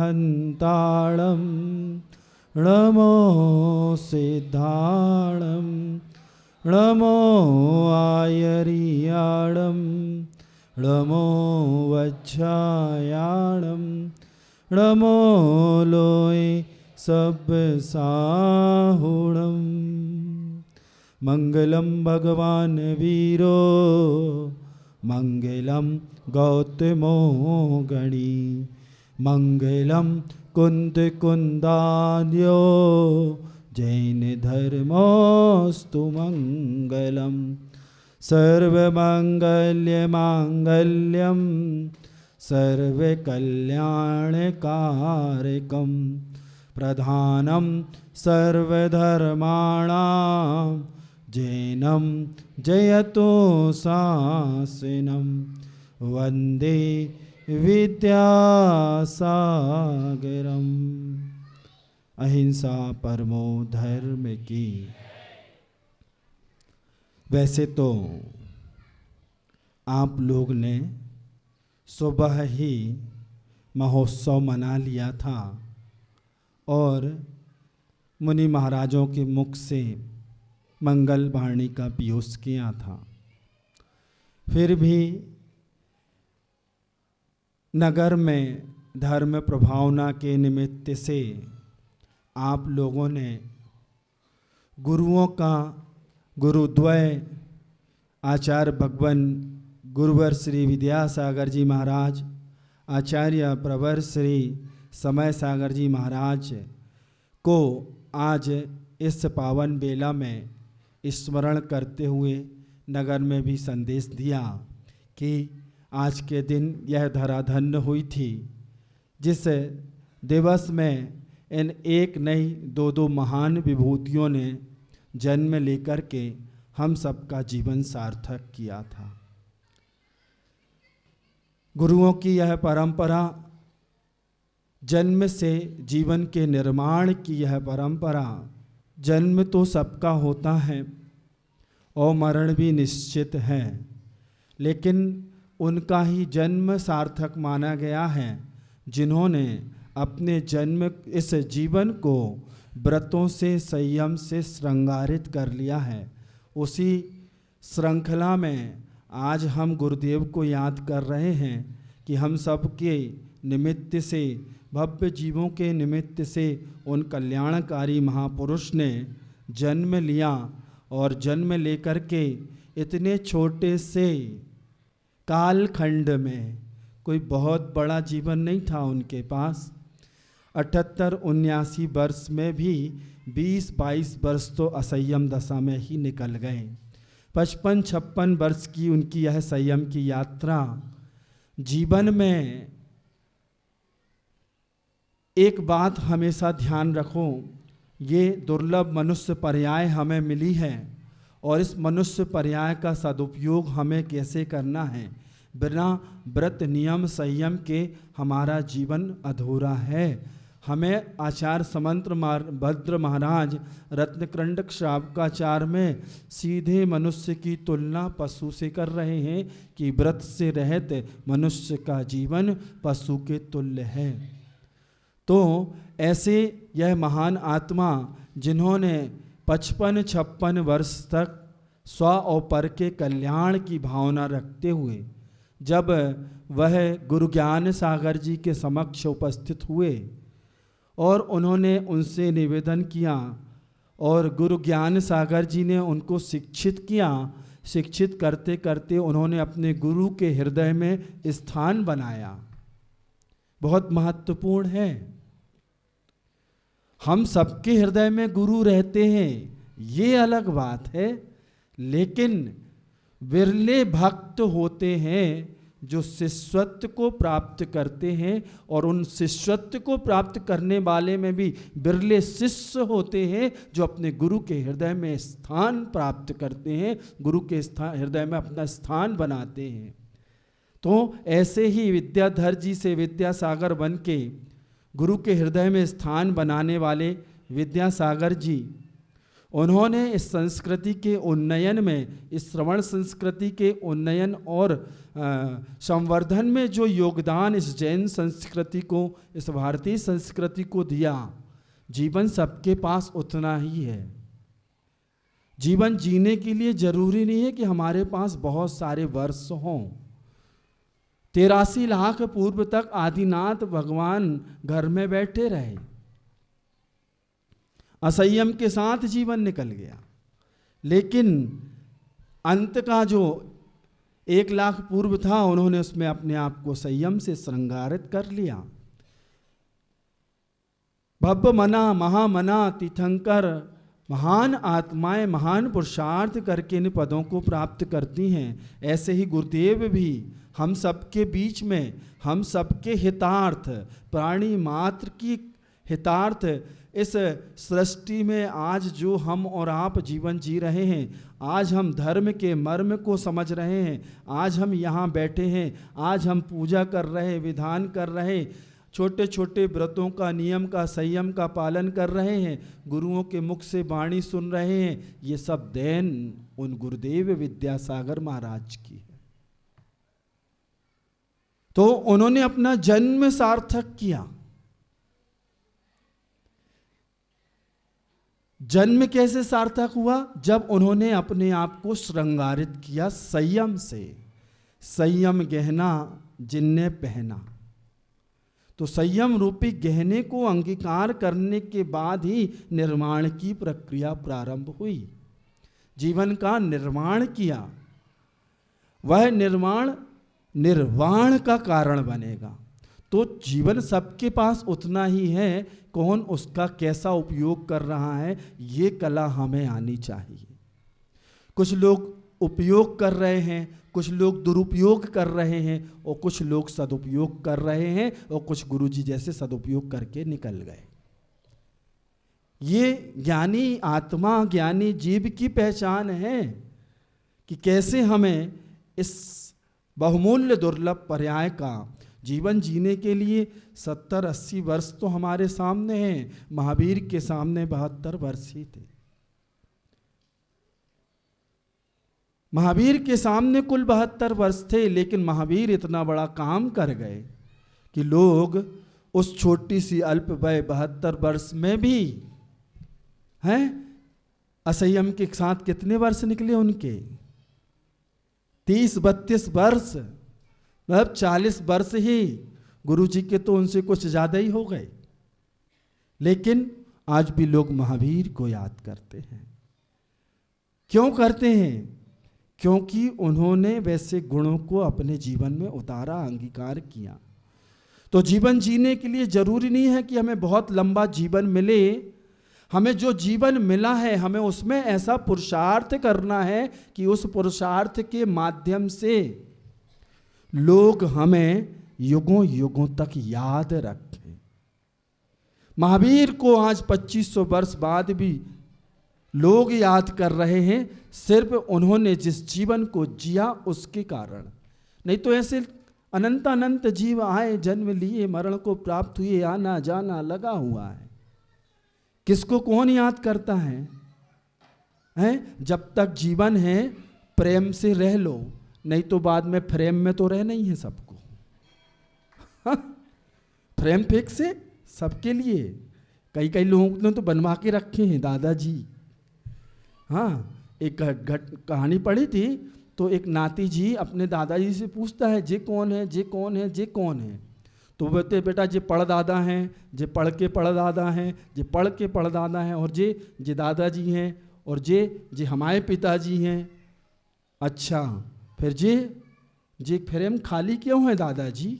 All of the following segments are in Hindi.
हन्ताळं नमो सिद्धाणं नमो आयर्याणं नमो वज्रायाणं नमो लोय सब्बसाहुणं मंगलम भगवान वीरो मंगलम गौतमो गणी मंगलम कुंद कुंदान्यो जैन धर्मोस्तु मंगलम सर्वमंगल्य मांगल्यम सर्वकल्याणकारकम प्रधानम सर्वधर्माणां जैनं जयतो शासनं वंदे विद्यासागरम्। अहिंसा परमो धर्म की। वैसे तो आप लोग ने सुबह ही महोत्सव मना लिया था और मुनि महाराजों के मुख से मंगल वाणी का पीयूष किया था। फिर भी नगर में धर्म प्रभावना के निमित्त से आप लोगों ने गुरुओं का गुरुद्वय आचार्य भगवान गुरुवर श्री विद्यासागर जी महाराज, आचार्य प्रवर श्री समय सागर जी महाराज को आज इस पावन बेला में स्मरण करते हुए नगर में भी संदेश दिया कि आज के दिन यह धराधन्य हुई थी जिस दिवस में इन एक नई दो महान विभूतियों ने जन्म लेकर के हम सबका जीवन सार्थक किया था। गुरुओं की यह परंपरा, जन्म से जीवन के निर्माण की यह परंपरा, जन्म तो सबका होता है और मरण भी निश्चित है, लेकिन उनका ही जन्म सार्थक माना गया है जिन्होंने अपने जन्म इस जीवन को व्रतों से, संयम से श्रृंगारित कर लिया है। उसी श्रृंखला में आज हम गुरुदेव को याद कर रहे हैं कि हम सब के निमित्त से, भव्य जीवों के निमित्त से उन कल्याणकारी महापुरुष ने जन्म लिया और जन्म लेकर के इतने छोटे से कालखंड में, कोई बहुत बड़ा जीवन नहीं था उनके पास, 78-79 वर्ष में भी 20-22 वर्ष तो असंयम दशा में ही निकल गए। 55-56 वर्ष की उनकी यह संयम की यात्रा। जीवन में एक बात हमेशा ध्यान रखो, ये दुर्लभ मनुष्य पर्याय हमें मिली है और इस मनुष्य पर्याय का सदुपयोग हमें कैसे करना है। बिना व्रत नियम संयम के हमारा जीवन अधूरा है। हमें आचार्य समंत्र भद्र महाराज रत्नकंड श्रावकाचार में सीधे मनुष्य की तुलना पशु से कर रहे हैं कि व्रत से रहित मनुष्य का जीवन पशु के तुल्य है। तो ऐसे यह महान आत्मा जिन्होंने 55-56 वर्ष तक स्व और पर के कल्याण की भावना रखते हुए जब वह गुरु ज्ञान सागर जी के समक्ष उपस्थित हुए और उन्होंने उनसे निवेदन किया और गुरु ज्ञान सागर जी ने उनको शिक्षित किया। शिक्षित करते करते उन्होंने अपने गुरु के हृदय में स्थान बनाया। बहुत महत्वपूर्ण है। हम सबके हृदय में गुरु रहते हैं, ये अलग बात है, लेकिन विरले भक्त होते हैं जो शिष्यत्व को प्राप्त करते हैं और उन शिष्यत्व को प्राप्त करने वाले में भी बिरले शिष्य होते हैं जो अपने गुरु के हृदय में स्थान प्राप्त करते हैं, गुरु के हृदय में अपना स्थान बनाते हैं। तो ऐसे ही विद्याधर जी से विद्यासागर बन के गुरु के हृदय में स्थान बनाने वाले विद्यासागर जी, उन्होंने इस संस्कृति के उन्नयन में, इस श्रवण संस्कृति के उन्नयन और संवर्धन में जो योगदान इस जैन संस्कृति को, इस भारतीय संस्कृति को दिया, जीवन सबके पास उतना ही है। जीवन जीने के लिए जरूरी नहीं है कि हमारे पास बहुत सारे वर्ष हों। 83 लाख पूर्व तक आदिनाथ भगवान घर में बैठे रहे, असंयम के साथ जीवन निकल गया, लेकिन अंत का जो 1 लाख पूर्व था, उन्होंने उसमें अपने आप को संयम से श्रृंगारित कर लिया। भव्य मना महामना तीर्थंकर, महान आत्माएं महान पुरुषार्थ करके इन पदों को प्राप्त करती हैं। ऐसे ही गुरुदेव भी हम सबके बीच में, हम सबके हितार्थ, प्राणी मात्र की हितार्थ, इस सृष्टि में आज जो हम और आप जीवन जी रहे हैं, आज हम धर्म के मर्म को समझ रहे हैं, आज हम यहाँ बैठे हैं, आज हम पूजा कर रहे, विधान कर रहे, छोटे छोटे व्रतों का, नियम का, संयम का पालन कर रहे हैं, गुरुओं के मुख से वाणी सुन रहे हैं, ये सब देन उन गुरुदेव विद्यासागर महाराज की है। तो उन्होंने अपना जन्म सार्थक किया। जन्म कैसे सार्थक हुआ? जब उन्होंने अपने आप को श्रृंगारित किया संयम से। संयम गहना जिनने पहना, तो संयम रूपी गहने को अंगीकार करने के बाद ही निर्माण की प्रक्रिया प्रारंभ हुई। जीवन का निर्माण किया, वह निर्माण निर्वाण का कारण बनेगा। तो जीवन सबके पास उतना ही है, कौन उसका कैसा उपयोग कर रहा है, ये कला हमें आनी चाहिए। कुछ लोग उपयोग कर रहे हैं, कुछ लोग दुरुपयोग कर रहे हैं, और कुछ लोग सदुपयोग कर रहे हैं, और कुछ गुरुजी जैसे सदुपयोग करके निकल गए। ये ज्ञानी आत्मा, ज्ञानी जीव की पहचान है कि कैसे हमें इस बहुमूल्य दुर्लभ पर्याय का जीवन जीने के लिए 70-80 वर्ष तो हमारे सामने हैं। महावीर के सामने 72 वर्ष ही थे। महावीर के सामने कुल 72 वर्ष थे, लेकिन महावीर इतना बड़ा काम कर गए कि लोग उस छोटी सी अल्प वय 72 वर्ष में भी हैं। असंयम के साथ कितने वर्ष निकले उनके? 30-32 वर्ष, मतलब 40 वर्ष ही। गुरुजी के तो उनसे कुछ ज़्यादा ही हो गए, लेकिन आज भी लोग महावीर को याद करते हैं। क्यों करते हैं? क्योंकि उन्होंने वैसे गुणों को अपने जीवन में उतारा, अंगीकार किया। तो जीवन जीने के लिए जरूरी नहीं है कि हमें बहुत लंबा जीवन मिले। हमें जो जीवन मिला है, हमें उसमें ऐसा पुरुषार्थ करना है कि उस पुरुषार्थ के माध्यम से लोग हमें युगों युगों तक याद रखें। महावीर को आज 2500 वर्ष बाद भी लोग याद कर रहे हैं, सिर्फ उन्होंने जिस जीवन को जिया उसके कारण। नहीं तो ऐसे अनंत अनंत जीव आए, जन्म लिए, मरण को प्राप्त हुए, आना जाना लगा हुआ है। किसको कौन याद करता है? जब तक जीवन है प्रेम से रह लो, नहीं तो बाद में फ्रेम में तो रहना ही है सबको। फ्रेम फिक्स से सबके लिए। कई कई लोगों ने तो बनवा के रखे हैं दादाजी। हाँ, एक कहानी पढ़ी थी, तो एक नाती जी अपने दादाजी से पूछता है, जे कौन है, जे कौन है, जे कौन है? तो बोलते, बेटा जे पढ़ दादा हैं, जे पढ़ के पढ़ दादा हैं, जे पढ़ के पढ़ दादा हैं, और जे दादाजी हैं, और जे हमारे पिताजी हैं। अच्छा, फिर जे फ्रेम खाली क्यों है दादाजी?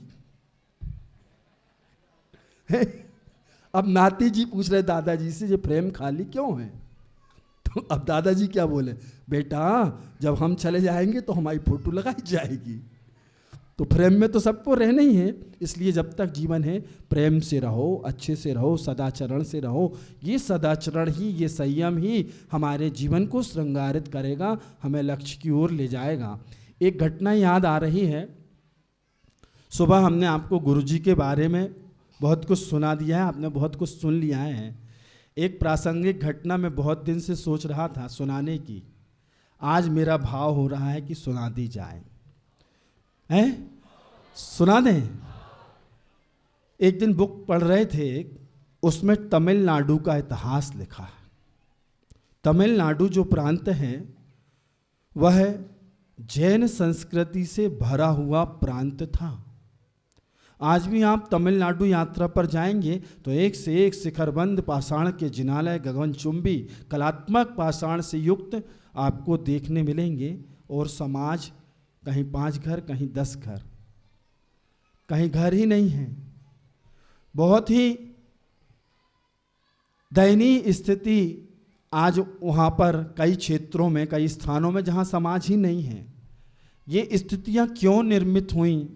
अब नाती जी पूछ रहे दादाजी से, जे फ्रेम खाली क्यों है? तो अब दादाजी क्या बोले, बेटा जब हम चले जाएंगे तो हमारी फोटो लगाई जाएगी, तो फ्रेम में तो सबको रहना ही है। इसलिए जब तक जीवन है प्रेम से रहो, अच्छे से रहो, सदाचरण से रहो। ये सदाचरण ही, ये संयम ही हमारे जीवन को श्रृंगारित करेगा, हमें लक्ष्य की ओर ले जाएगा। एक घटना याद आ रही है। सुबह हमने आपको गुरुजी के बारे में बहुत कुछ सुना दिया है, आपने बहुत कुछ सुन लिया है। एक प्रासंगिक घटना में बहुत दिन से सोच रहा था सुनाने की, आज मेरा भाव हो रहा है कि सुना दी जाए। हैं? सुना दें? एक दिन बुक पढ़ रहे थे, उसमें तमिलनाडु का इतिहास लिखा है। तमिलनाडु जो प्रांत है वह जैन संस्कृति से भरा हुआ प्रांत था। आज भी आप तमिलनाडु यात्रा पर जाएंगे तो एक से एक शिखरबंद पाषाण के जिनालय, गगनचुंबी कलात्मक पाषाण से युक्त आपको देखने मिलेंगे। और समाज कहीं 5 घर, कहीं 10 घर, कहीं घर ही नहीं है। बहुत ही दयनीय स्थिति आज वहाँ पर कई क्षेत्रों में, कई स्थानों में जहाँ समाज ही नहीं है। ये स्थितियाँ क्यों निर्मित हुई?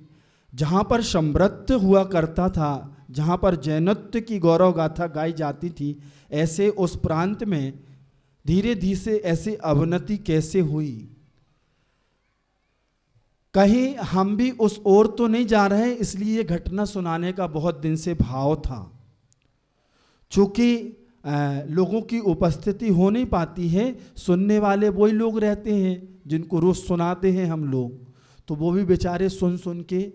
जहाँ पर समृद्ध हुआ करता था, जहाँ पर जैनत्व की गौरव गाथा गाई जाती थी, ऐसे उस प्रांत में धीरे धीरे से ऐसे अवनति कैसे हुई? कहीं हम भी उस ओर तो नहीं जा रहे, इसलिए घटना सुनाने का बहुत दिन से भाव था। चूँकि लोगों की उपस्थिति हो नहीं पाती है, सुनने वाले वही लोग रहते हैं जिनको रोज सुनाते हैं हम लोग, तो वो भी बेचारे सुन सुन के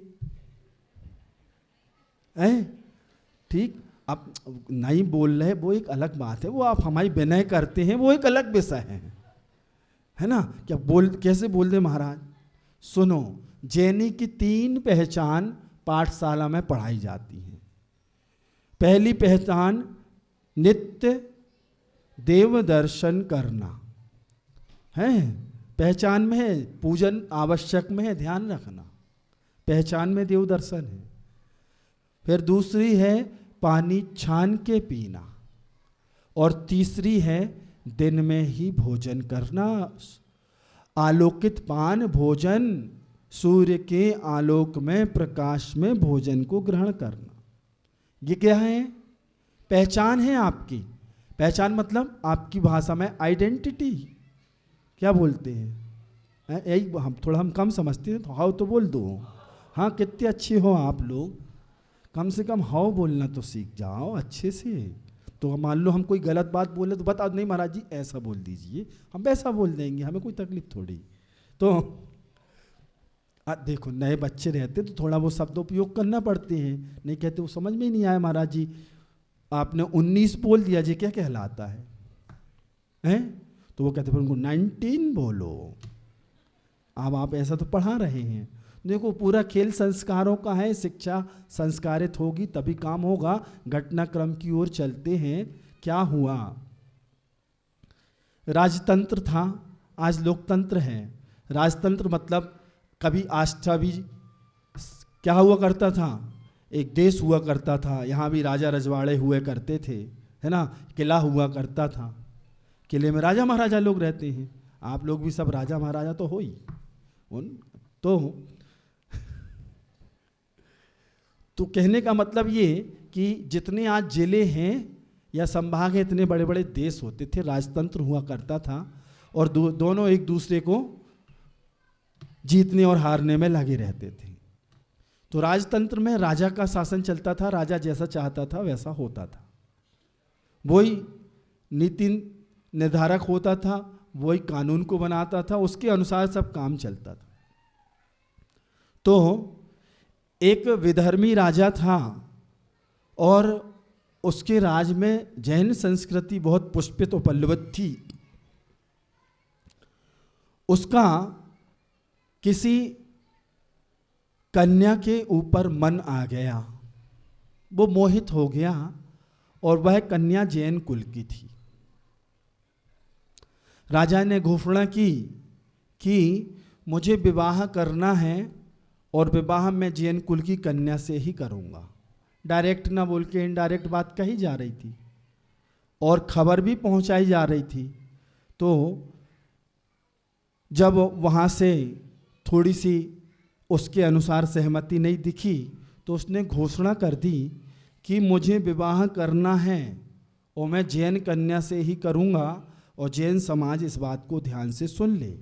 ठीक। अब नहीं बोल रहे वो एक अलग बात है, वो आप हमारी विनय करते हैं वो एक अलग विषय है ना। क्या कैसे बोल दे महाराज? सुनो, जैनी की 3 पहचान पाठशाला में पढ़ाई जाती है। पहली पहचान नित्य देव दर्शन करना है, पहचान में है। पूजन आवश्यक में है, ध्यान रखना, पहचान में देव दर्शन है। फिर दूसरी है पानी छान के पीना, और तीसरी है दिन में ही भोजन करना, आलोकित पान भोजन, सूर्य के आलोक में प्रकाश में भोजन को ग्रहण करना। ये क्या है? पहचान है आपकी। पहचान मतलब आपकी भाषा में आइडेंटिटी, क्या बोलते हैं? यही हम कम समझते हैं, तो हाउ तो बोल दो। हाँ, कितने अच्छे हो आप लोग, कम से कम हाउ बोलना तो सीख जाओ अच्छे से। तो मान लो हम कोई गलत बात बोले तो बता, नहीं महाराज जी ऐसा बोल दीजिए, हम वैसा बोल देंगे, हमें कोई तकलीफ थोड़ी। तो देखो, नए बच्चे रहते तो थोड़ा वो शब्द उपयोग करना पड़ते हैं, नहीं कहते वो समझ में ही नहीं आया महाराज जी आपने 19 बोल दिया, जी क्या कहलाता है? तो वो कहते फिर उनको 19 बोलो। अब आप ऐसा तो पढ़ा रहे हैं। देखो, पूरा खेल संस्कारों का है, शिक्षा संस्कारित होगी तभी काम होगा। घटनाक्रम की ओर चलते हैं। क्या हुआ? राजतंत्र था, आज लोकतंत्र है। राजतंत्र मतलब कभी आस्था भी क्या हुआ करता था, एक देश हुआ करता था, यहाँ भी राजा रजवाड़े हुए करते थे, है ना। किला हुआ करता था, किले में राजा महाराजा लोग रहते हैं। आप लोग भी सब राजा महाराजा तो हो ही तो कहने का मतलब ये कि जितने आज जिले हैं या संभाग हैं, इतने बड़े बड़े देश होते थे, राजतंत्र हुआ करता था, और दोनों एक दूसरे को जीतने और हारने में लगे रहते थे। तो राजतंत्र में राजा का शासन चलता था, राजा जैसा चाहता था वैसा होता था, वही नीति निर्धारक होता था, वही कानून को बनाता था, उसके अनुसार सब काम चलता था। तो एक विधर्मी राजा था और उसके राज में जैन संस्कृति बहुत पुष्पित और पल्लवित थी। उसका किसी कन्या के ऊपर मन आ गया, वो मोहित हो गया, और वह कन्या जैन कुल की थी। राजा ने घोषणा की कि मुझे विवाह करना है और विवाह मैं जैन कुल की कन्या से ही करूंगा। डायरेक्ट ना बोल के इनडायरेक्ट बात कही जा रही थी और खबर भी पहुंचाई जा रही थी। तो जब वहाँ से थोड़ी सी उसके अनुसार सहमति नहीं दिखी तो उसने घोषणा कर दी कि मुझे विवाह करना है और मैं जैन कन्या से ही करूँगा, और जैन समाज इस बात को ध्यान से सुन ले।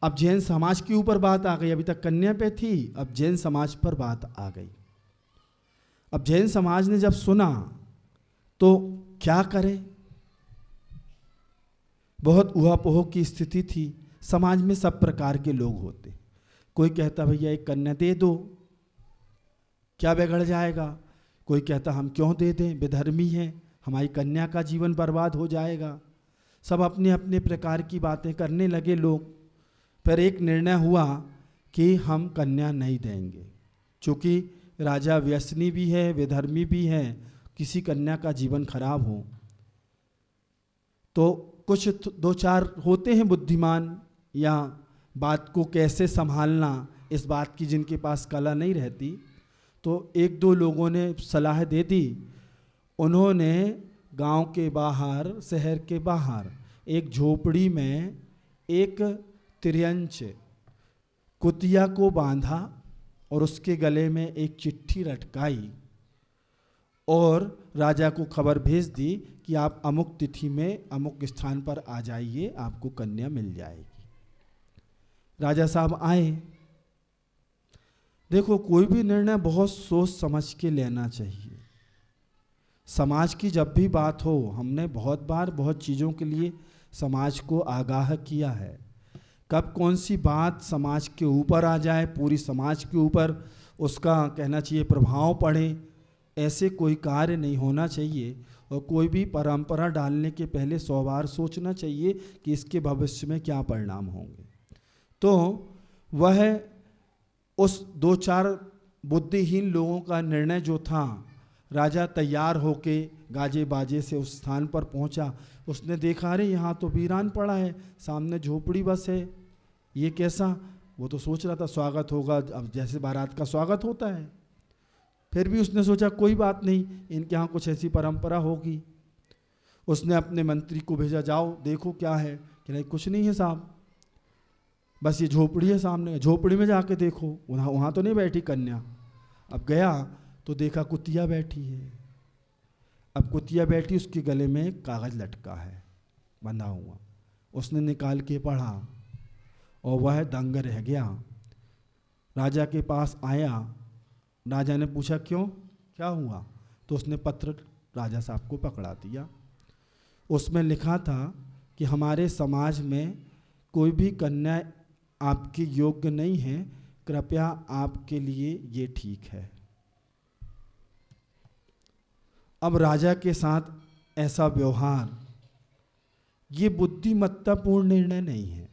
अब जैन समाज के ऊपर बात आ गई, अभी तक कन्या पे थी, अब जैन समाज पर बात आ गई। अब जैन समाज ने जब सुना तो क्या करें। बहुत ऊहापोह की स्थिति थी। समाज में सब प्रकार के लोग होते। कोई कहता भैया एक कन्या दे दो, क्या बिगड़ जाएगा। कोई कहता हम क्यों दे दें, बेधर्मी है, हमारी कन्या का जीवन बर्बाद हो जाएगा। सब अपने अपने प्रकार की बातें करने लगे लोग। फिर एक निर्णय हुआ कि हम कन्या नहीं देंगे, क्योंकि राजा व्यसनी भी है, बेधर्मी भी है, किसी कन्या का जीवन खराब हो। तो कुछ दो चार होते हैं बुद्धिमान, या बात को कैसे संभालना इस बात की जिनके पास कला नहीं रहती, तो एक दो लोगों ने सलाह दे दी। उन्होंने गांव के बाहर, शहर के बाहर एक झोपड़ी में एक तिर्यंच कुतिया को बांधा और उसके गले में एक चिट्ठी लटकाई और राजा को खबर भेज दी कि आप अमुक तिथि में अमुक स्थान पर आ जाइए, आपको कन्या मिल जाएगी। राजा साहब आए। देखो, कोई भी निर्णय बहुत सोच समझ के लेना चाहिए। समाज की जब भी बात हो, हमने बहुत बार बहुत चीज़ों के लिए समाज को आगाह किया है। कब कौन सी बात समाज के ऊपर आ जाए, पूरी समाज के ऊपर उसका कहना चाहिए प्रभाव पड़े, ऐसे कोई कार्य नहीं होना चाहिए। और कोई भी परंपरा डालने के पहले 100 बार सोचना चाहिए कि इसके भविष्य में क्या परिणाम होंगे। तो वह उस दो चार बुद्धिहीन लोगों का निर्णय जो था, राजा तैयार होके गाजे बाजे से उस स्थान पर पहुंचा। उसने देखा, अरे यहाँ तो वीरान पड़ा है, सामने झोपड़ी बस है, ये कैसा। वो तो सोच रहा था स्वागत होगा, अब जैसे बारात का स्वागत होता है। फिर भी उसने सोचा कोई बात नहीं, इनके यहाँ कुछ ऐसी परंपरा होगी। उसने अपने मंत्री को भेजा, जाओ देखो क्या है। कि नहीं, कुछ नहीं है साहब, बस ये झोपड़ी है सामने, झोपड़ी में जाके देखो, वहाँ तो नहीं बैठी कन्या। अब गया तो देखा कुतिया बैठी है। अब कुतिया बैठी, उसके गले में एक कागज़ लटका है बंधा हुआ। उसने निकाल के पढ़ा और वह दंग रह गया। राजा के पास आया। राजा ने पूछा क्यों, क्या हुआ। तो उसने पत्र राजा साहब को पकड़ा दिया। उसमें लिखा था कि हमारे समाज में कोई भी कन्या आपके योग्य नहीं है, कृपया आपके लिए ये ठीक है। अब राजा के साथ ऐसा व्यवहार, ये बुद्धिमत्तापूर्ण निर्णय नहीं है।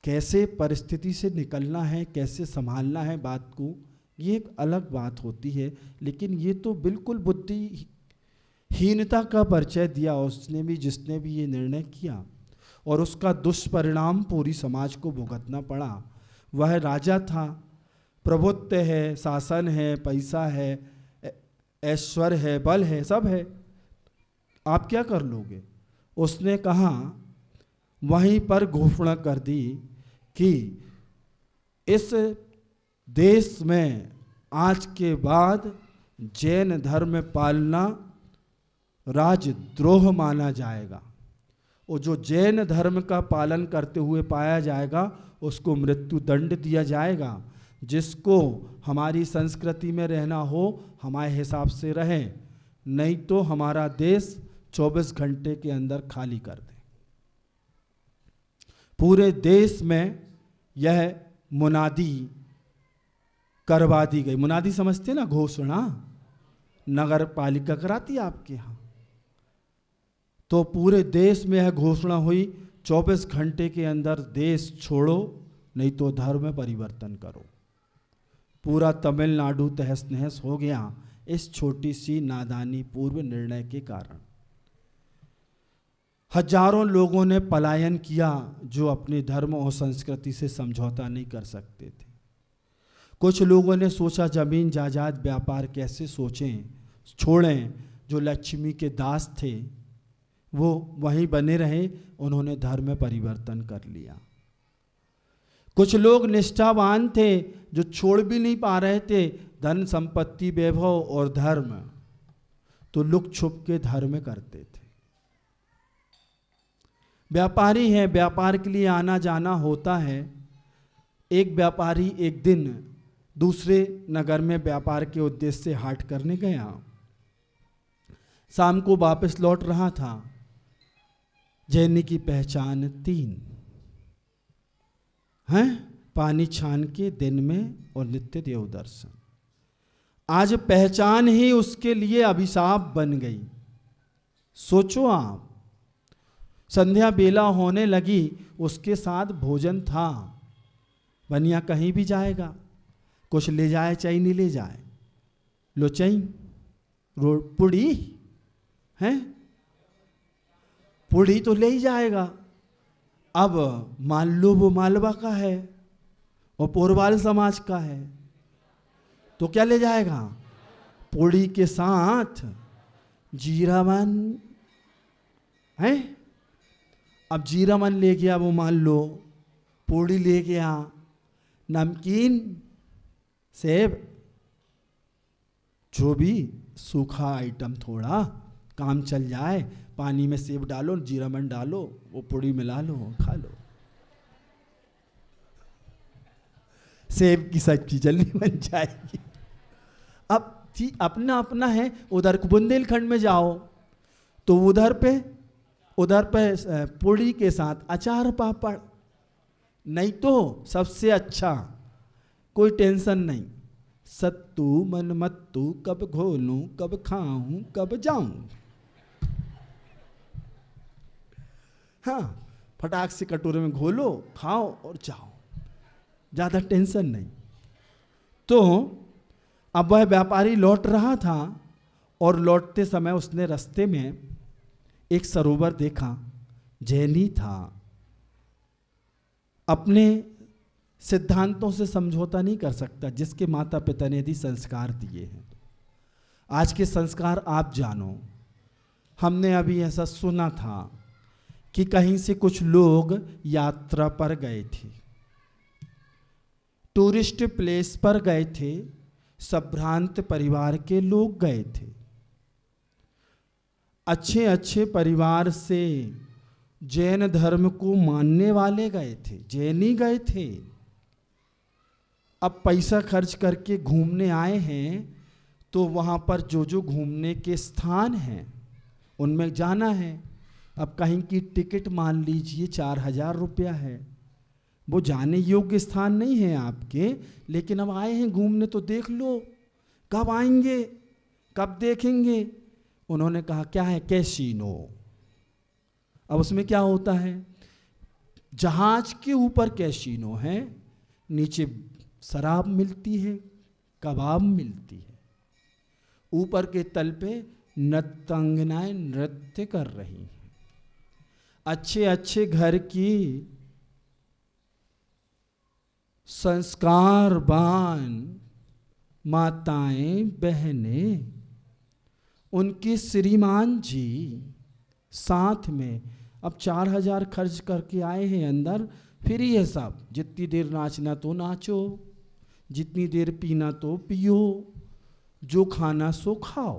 कैसे परिस्थिति से निकलना है, कैसे संभालना है बात को, ये एक अलग बात होती है। लेकिन ये तो बिल्कुल बुद्धिहीनता का परिचय दिया उसने भी, जिसने भी ये निर्णय किया, और उसका दुष्परिणाम पूरी समाज को भुगतना पड़ा। वह राजा था, प्रभुत्व है, शासन है, पैसा है, ऐश्वर्य है, बल है, सब है, आप क्या कर लोगे। उसने कहा, वहीं पर घोषणा कर दी कि इस देश में आज के बाद जैन धर्म पालना राजद्रोह माना जाएगा, और जो जैन धर्म का पालन करते हुए पाया जाएगा उसको मृत्यु दंड दिया जाएगा। जिसको हमारी संस्कृति में रहना हो हमारे हिसाब से रहे, नहीं तो हमारा देश 24 घंटे के अंदर खाली कर दे। पूरे देश में यह मुनादी करवा दी गई। मुनादी समझते ना, घोषणा नगर पालिका कराती है आपके यहाँ। तो पूरे देश में यह घोषणा हुई, 24 घंटे के अंदर देश छोड़ो, नहीं तो धर्म परिवर्तन करो। पूरा तमिलनाडु तहस नहस हो गया इस छोटी सी नादानी पूर्व निर्णय के कारण। हजारों लोगों ने पलायन किया जो अपने धर्म और संस्कृति से समझौता नहीं कर सकते थे। कुछ लोगों ने सोचा जमीन जायदाद व्यापार कैसे सोचें, छोड़ें। जो लक्ष्मी के दास थे वो वहीं बने रहे, उन्होंने धर्म परिवर्तन कर लिया। कुछ लोग निष्ठावान थे जो छोड़ भी नहीं पा रहे थे धन संपत्ति वैभव और धर्म, तो लुक छुप के धर्म करते थे। व्यापारी है, व्यापार के लिए आना जाना होता है। एक व्यापारी एक दिन दूसरे नगर में व्यापार के उद्देश्य से हाट करने गया। शाम को वापस लौट रहा था। जैनी की पहचान 3 हैं, पानी छान के दिन में और नित्य देव दर्शन। आज पहचान ही उसके लिए अभिशाप बन गई। सोचो आप, संध्या बेला होने लगी, उसके साथ भोजन था। बनिया कहीं भी जाएगा, कुछ ले जाए चाहे नहीं ले जाए, लो चाई पुड़ी है, पुड़ी तो ले ही जाएगा। अब मान लो वो मालवा का है और पोरवाल समाज का है, तो क्या ले जाएगा? पुड़ी के साथ जीरावन है। अब जीरावन ले गया वो, मान लो पुड़ी ले गया, नमकीन, सेब, जो भी सूखा आइटम थोड़ा काम चल जाए, पानी में सेब डालो, जीरामन डालो, वो पुड़ी मिला लो, खा लो। सेब की सब्जी जल्दी बन जाएगी। अब अपना अपना है। उधर बुंदेलखंड में जाओ तो उधर पे पुड़ी के साथ अचार पापड़, नहीं तो सबसे अच्छा, कोई टेंशन नहीं, सत्तू मनमत्तू, कब घोलूं कब खाऊं कब जाऊं। हाँ, फटाक से कटोरे में घोलो, खाओ और जाओ, ज़्यादा टेंशन नहीं। तो अब वह व्यापारी लौट रहा था और लौटते समय उसने रास्ते में एक सरोवर देखा। जैनी था, अपने सिद्धांतों से समझौता नहीं कर सकता। जिसके माता पिता ने यदि संस्कार दिए हैं, आज के संस्कार आप जानो। हमने अभी ऐसा सुना था कि कहीं से कुछ लोग यात्रा पर गए थे, टूरिस्ट प्लेस पर गए थे, संभ्रांत परिवार के लोग गए थे, अच्छे अच्छे परिवार से, जैन धर्म को मानने वाले गए थे, जैनी गए थे। अब पैसा खर्च करके घूमने आए हैं, तो वहाँ पर जो जो घूमने के स्थान हैं उनमें जाना है। अब कहीं की टिकट मान लीजिए 4,000 रुपया है, वो जाने योग्य स्थान नहीं है आपके, लेकिन अब आए हैं घूमने तो देख लो, कब आएंगे कब देखेंगे। उन्होंने कहा क्या है? कैसीनो। अब उसमें क्या होता है? जहाज के ऊपर कैसीनो है, नीचे शराब मिलती है, कबाब मिलती है, ऊपर के तल पे नर्तंगनाएं नृत्य कर रही हैं। अच्छे अच्छे घर की संस्कारवान माताएं बहनें, उनके श्रीमान जी साथ में। अब 4,000 खर्च करके आए हैं अंदर, फिर ये सब, जितनी देर नाचना तो नाचो, जितनी देर पीना तो पियो, जो खाना सो खाओ।